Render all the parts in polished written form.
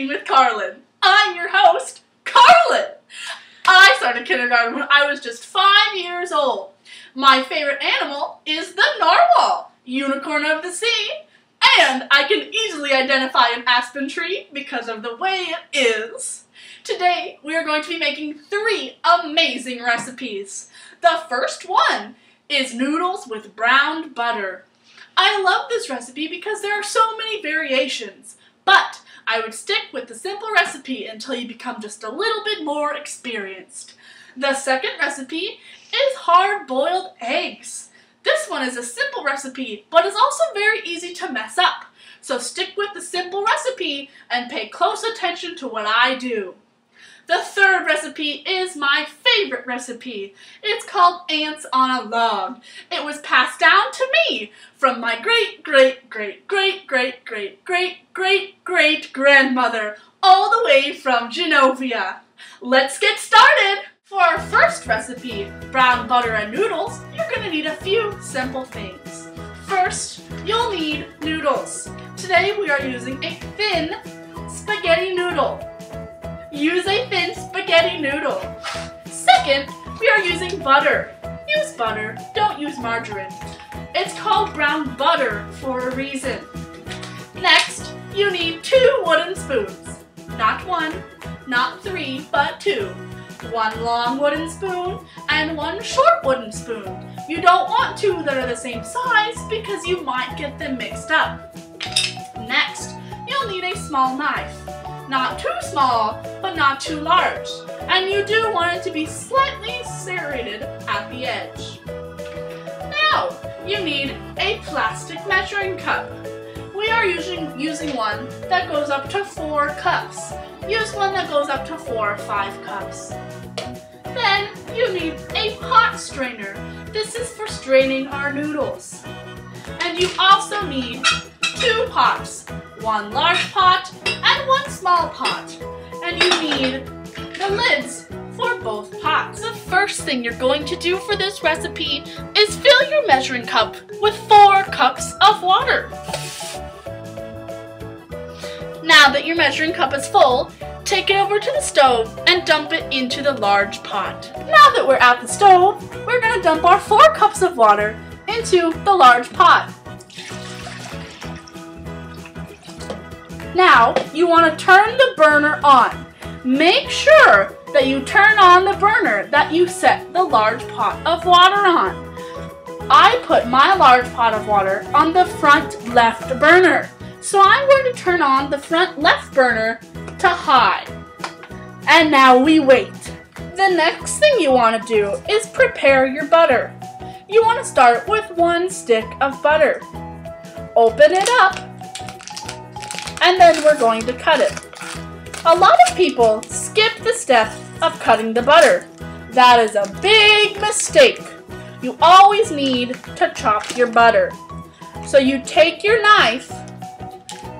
Cooking with Karlin. I'm your host, Karlin. I started kindergarten when I was just 5 years old. My favorite animal is the narwhal, unicorn of the sea, and I can easily identify an aspen tree because of the way it is. Today, we are going to be making 3 amazing recipes. The first one is noodles with browned butter. I love this recipe because there are so many variations, but I would stick with the simple recipe until you become just a little bit more experienced. The second recipe is hard-boiled eggs. This one is a simple recipe, but is also very easy to mess up. So stick with the simple recipe and pay close attention to what I do. The third recipe is my favorite recipe. It's called ants on a log. It was passed down to me from my great-great-great-great-great-great-great-great-grandmother all the way from Genovia. Let's get started! For our first recipe, brown butter and noodles, you're going to need a few simple things. First, you'll need noodles. Today we are using a thin spaghetti noodle. Use a thin spaghetti noodle. Second, we are using butter. Use butter, don't use margarine. It's called brown butter for a reason. Next, you need 2 wooden spoons. Not 1, not 3, but 2. 1 long wooden spoon and 1 short wooden spoon. You don't want 2 that are the same size because you might get them mixed up. Next, you'll need a small knife. Not too small, but not too large. And you do want it to be slightly serrated at the edge. Now, you need a plastic measuring cup. We are using one that goes up to 4 cups. Use one that goes up to 4 or 5 cups. Then, you need a pot strainer. This is for straining our noodles. And you also need 2 pots. 1 large pot and 1 small pot. And you need the lids for both pots. The first thing you're going to do for this recipe is fill your measuring cup with 4 cups of water. Now that your measuring cup is full, take it over to the stove and dump it into the large pot. Now that we're at the stove, we're going to dump our 4 cups of water into the large pot. Now, you want to turn the burner on. Make sure that you turn on the burner that you set the large pot of water on. I put my large pot of water on the front left burner. So I'm going to turn on the front left burner to high. And now we wait. The next thing you want to do is prepare your butter. You want to start with 1 stick of butter. Open it up. And then we're going to cut it. A lot of people skip the step of cutting the butter. That is a big mistake. You always need to chop your butter. So you take your knife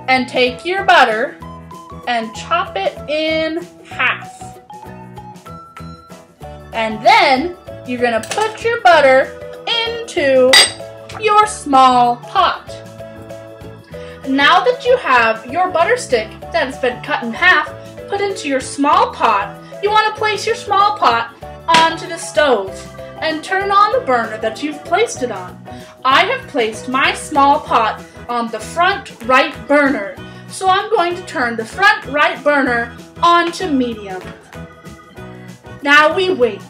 and take your butter and chop it in half. And then you're going to put your butter into your small pot. Now that you have your butter stick that has been cut in half put into your small pot, you want to place your small pot onto the stove and turn on the burner that you've placed it on. I have placed my small pot on the front right burner, so I'm going to turn the front right burner onto medium. Now we wait.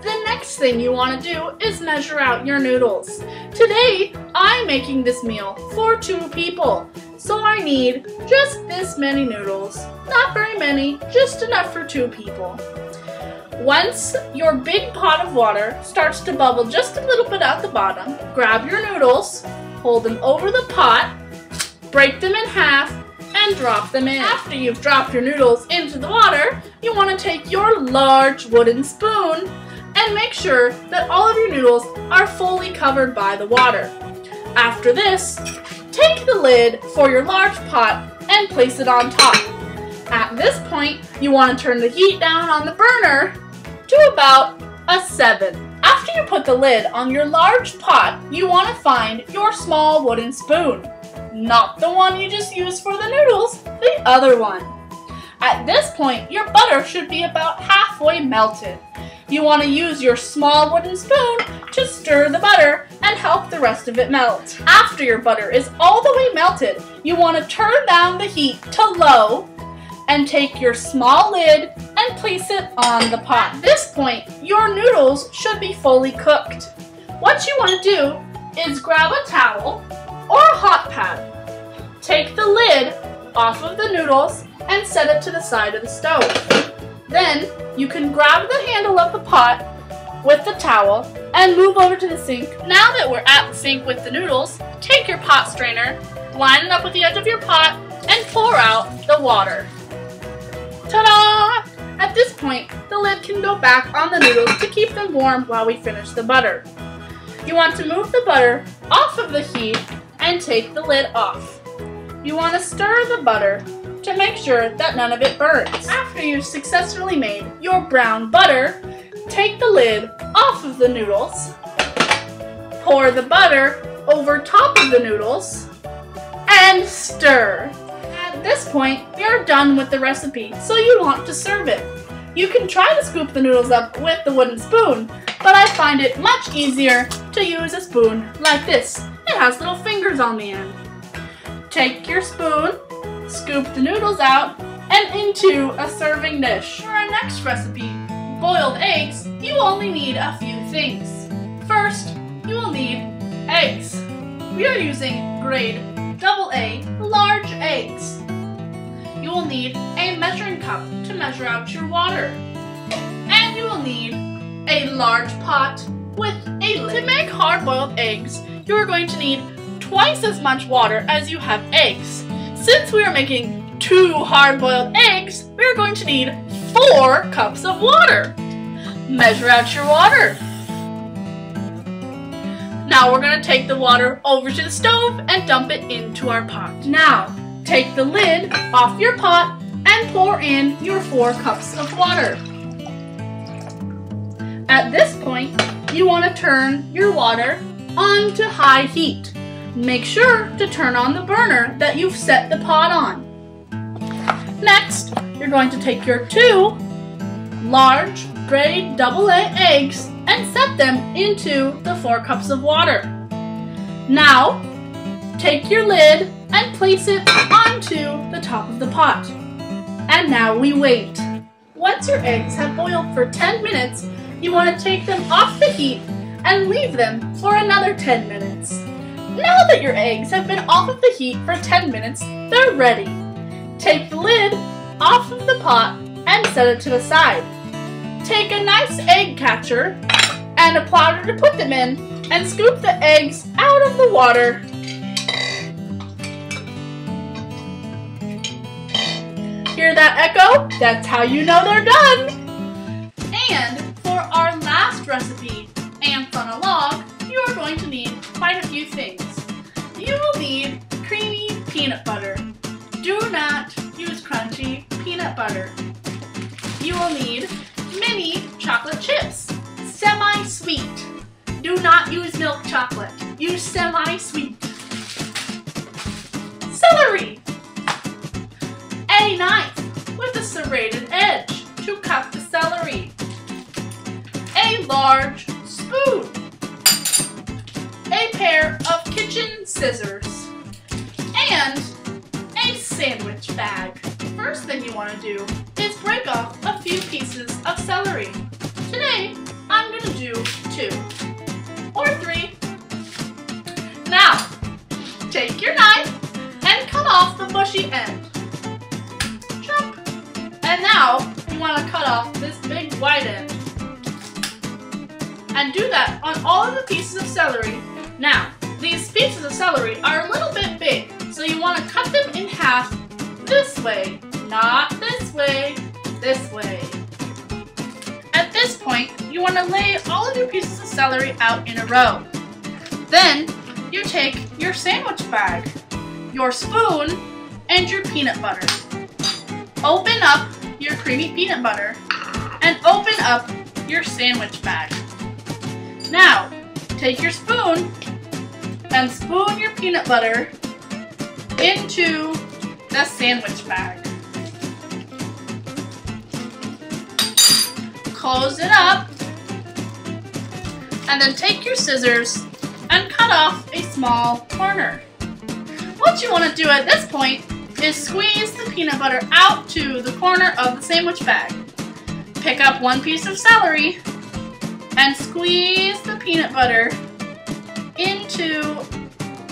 The next thing you want to do is measure out your noodles. Today, I'm making this meal for 2 people, so I need just this many noodles. Not very many, just enough for 2 people. Once your big pot of water starts to bubble just a little bit at the bottom, grab your noodles, hold them over the pot, break them in half, and drop them in. After you've dropped your noodles into the water, you want to take your large wooden spoon and make sure that all of your noodles are fully covered by the water. After this, take the lid for your large pot and place it on top. At this point, you want to turn the heat down on the burner to about a 7. After After you put the lid on your large pot, you want to find your small wooden spoon. Not the one you just used for the noodles, the other one. At this point, your butter should be about halfway melted. You want to use your small wooden spoon to stir the butter and help the rest of it melt. After your butter is all the way melted, you want to turn down the heat to low and take your small lid and place it on the pot. At this point, your noodles should be fully cooked. What you want to do is grab a towel or a hot pad. Take the lid off of the noodles and set it to the side of the stove. Then you can grab the handle of the pot with the towel and move over to the sink. Now that we're at the sink with the noodles, take your pot strainer, line it up with the edge of your pot, and pour out the water. Ta-da! At this point, the lid can go back on the noodles to keep them warm while we finish the butter. You want to move the butter off of the heat and take the lid off. You want to stir the butter to make sure that none of it burns. After you've successfully made your brown butter, take the lid off of the noodles, pour the butter over top of the noodles, and stir. At this point, you're done with the recipe, so you want to serve it. You can try to scoop the noodles up with the wooden spoon, but I find it much easier to use a spoon like this. It has little fingers on the end. Take your spoon, scoop the noodles out, and into a serving dish. For our next recipe, boiled eggs, you only need a few things. First, you will need eggs. We are using grade AA large eggs. You will need a measuring cup to measure out your water. And you will need a large pot with a lid. To make hard-boiled eggs, you are going to need twice as much water as you have eggs. Since we are making 2 hard-boiled eggs, we are going to need 4 cups of water. Measure out your water. Now we're going to take the water over to the stove and dump it into our pot. Now, take the lid off your pot and pour in your 4 cups of water. At this point, you want to turn your water on to high heat. Make sure to turn on the burner that you've set the pot on. Next, you're going to take your 2 large grade AA eggs and set them into the 4 cups of water. Now, take your lid and place it onto the top of the pot. And now we wait. Once your eggs have boiled for 10 minutes, you want to take them off the heat and leave them for another 10 minutes. Now that your eggs have been off of the heat for 10 minutes, they're ready. Take the lid off of the pot and set it to the side. Take a nice egg catcher and a platter to put them in and scoop the eggs out of the water. Hear that echo? That's how you know they're done. And for our last recipe, ants on a log, you are going to need quite a few things. You will need creamy peanut butter. Do not use crunchy peanut butter. You will need mini chocolate chips, semi-sweet. Do not use milk chocolate. Use semi-sweet. Celery. A knife with a serrated edge to cut the celery. A large spoon. A pair of kitchen scissors. And a sandwich bag. First thing you want to do is break off a few pieces of celery. Today, I'm going to do 2 or 3. Now, take your knife and cut off the bushy end. Chop. And now, you want to cut off this big white end. And do that on all of the pieces of celery. Now, these pieces of celery are a little bit big, so you want to cut them in half this way, not this way, this way. At this point, you want to lay all of your pieces of celery out in a row. Then, you take your sandwich bag, your spoon, and your peanut butter. Open up your creamy peanut butter and open up your sandwich bag. Now, take your spoon and spoon your peanut butter into the sandwich bag. Close it up, and then take your scissors and cut off a small corner. What you want to do at this point is squeeze the peanut butter out to the corner of the sandwich bag. Pick up one piece of celery and squeeze the peanut butter into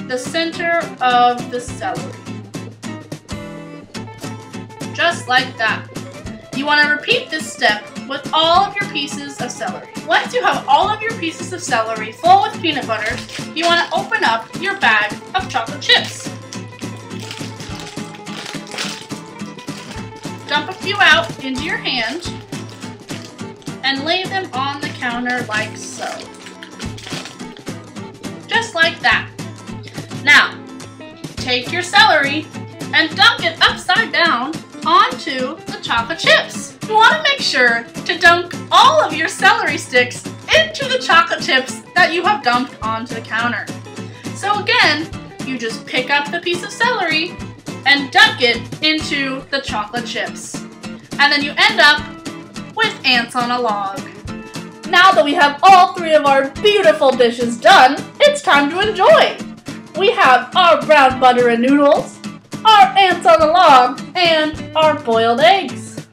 the center of the celery. Just like that. You want to repeat this step with all of your pieces of celery. Once you have all of your pieces of celery full with peanut butter, you want to open up your bag of chocolate chips. Dump a few out into your hand and lay them on the counter like so. Just like that. Now, take your celery and dunk it upside down onto the chocolate chips. You want to make sure to dunk all of your celery sticks into the chocolate chips that you have dumped onto the counter. So again, you just pick up the piece of celery and dunk it into the chocolate chips. And then you end up with ants on a log. Now that we have all three of our beautiful dishes done, it's time to enjoy. We have our brown butter and noodles, our ants on a log, and our boiled eggs.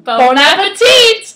Bon appetit!